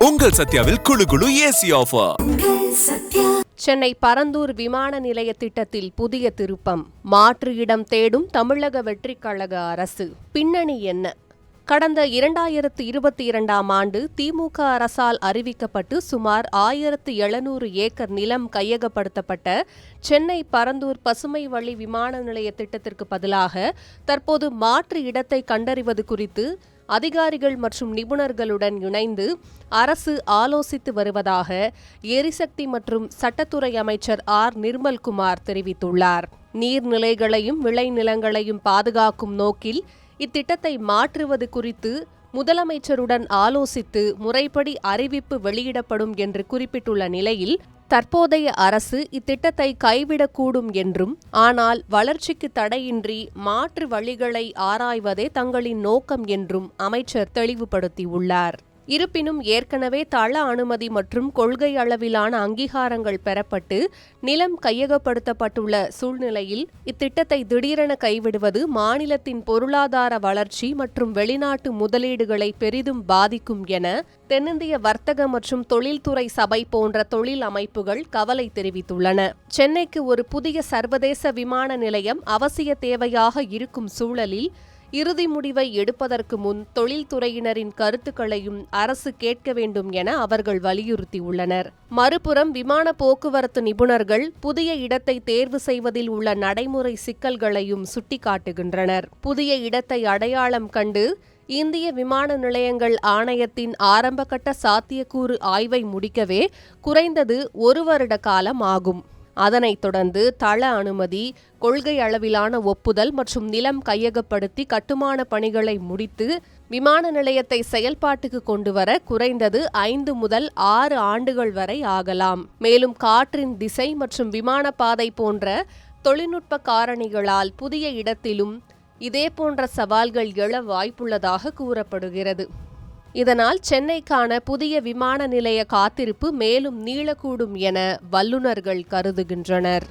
உங்கள் சத்யாவில் குளு குளு ஏசி ஆஃபர். சென்னை பரந்தூர் விமான நிலைய திட்டத்தில் புதிய திருப்பம். மாற்று இடம் தேடும் தமிழக வெற்றிக் கழக அரசு. பின்னணி என்ன? கடந்த 2022ஆம் ஆண்டு திமுக அரசால் அறிவிக்கப்பட்டு சுமார் 1700 ஏக்கர் நிலம் கையகப்படுத்தப்பட்ட சென்னை பரந்தூர் பசுமை வழி விமான நிலைய திட்டத்திற்கு பதிலாக தற்போது மாற்று இடத்தை கண்டறிவது குறித்து அதிகாரிகள் மற்றும் நிபுணர்களுடன் இணைந்து அரசு ஆலோசித்து வருவதாக எரிசக்தி மற்றும் சட்டத்துறை அமைச்சர் ஆர் நிர்மல்குமார் தெரிவித்துள்ளார். நீர்நிலைகளையும் விளைநிலங்களையும் பாதுகாக்கும் நோக்கில் இத்திட்டத்தை மாற்றுவது குறித்து முதலமைச்சருடன் ஆலோசித்து முறைப்படி அறிவிப்பு வெளியிடப்படும் என்று குறிப்பிட்டுள்ள நிலையில் தற்போதைய அரசு இத்திட்டத்தை கைவிடக்கூடும் என்றும், ஆனால் வளர்ச்சிக்கு தடையின்றி மாற்று வழிகளை ஆராய்வதே தங்களின் நோக்கம் என்றும் அமைச்சர் தெளிவுபடுத்தியுள்ளார். இருப்பினும் ஏற்கனவே தள அனுமதி மற்றும் கொள்கை அளவிலான அங்கீகாரங்கள் பெறப்பட்டு நிலம் கையகப்படுத்தப்பட்டுள்ள சூழ்நிலையில் இத்திட்டத்தை திடீரென கைவிடுவது மாநிலத்தின் பொருளாதார வளர்ச்சி மற்றும் வெளிநாட்டு முதலீடுகளை பெரிதும் பாதிக்கும் என தென்னிந்திய வர்த்தக மற்றும் தொழில்துறை சபை போன்ற தொழில் அமைப்புகள் கவலை தெரிவித்துள்ளன. சென்னைக்கு ஒரு புதிய சர்வதேச விமான நிலையம் அவசிய தேவையாக இருக்கும் சூழலில் இறுதி முடிவை எடுப்பதற்கு முன் தொழில்துறையினரின் கருத்துக்களையும் அரசு கேட்க வேண்டும் என அவர்கள் வலியுறுத்தியுள்ளனர். மறுபுறம் விமான போக்குவரத்து நிபுணர்கள் புதிய இடத்தை தேர்வு செய்வதில் உள்ள நடைமுறை சிக்கல்களையும் சுட்டிக்காட்டுகின்றனர். புதிய இடத்தை அடையாளம் கண்டு இந்திய விமான நிலையங்கள் ஆணையத்தின் ஆரம்பகட்ட சாத்தியக்கூறு ஆய்வை முடிக்கவே குறைந்தது 1 வருட காலம் ஆகும். அதனைத் தொடர்ந்து தள அனுமதி, கொள்கை அளவிலான ஒப்புதல் மற்றும் நிலம் கையகப்படுத்தி கட்டுமான பணிகளை முடித்து விமான நிலையத்தை செயல்பாட்டுக்கு கொண்டுவர குறைந்தது 5 முதல் 6 ஆண்டுகள் வரை ஆகலாம். மேலும் காற்றின் திசை மற்றும் விமான பாதை போன்ற தொழில்நுட்ப காரணிகளால் புதிய இடத்திலும் இதேபோன்ற சவால்கள் எழ வாய்ப்புள்ளதாக கூறப்படுகிறது. இதனால் சென்னைக்கான புதிய விமான நிலைய காத்திருப்பு மேலும் நீளக்கூடும் என வல்லுநர்கள் கருதுகின்றனர்.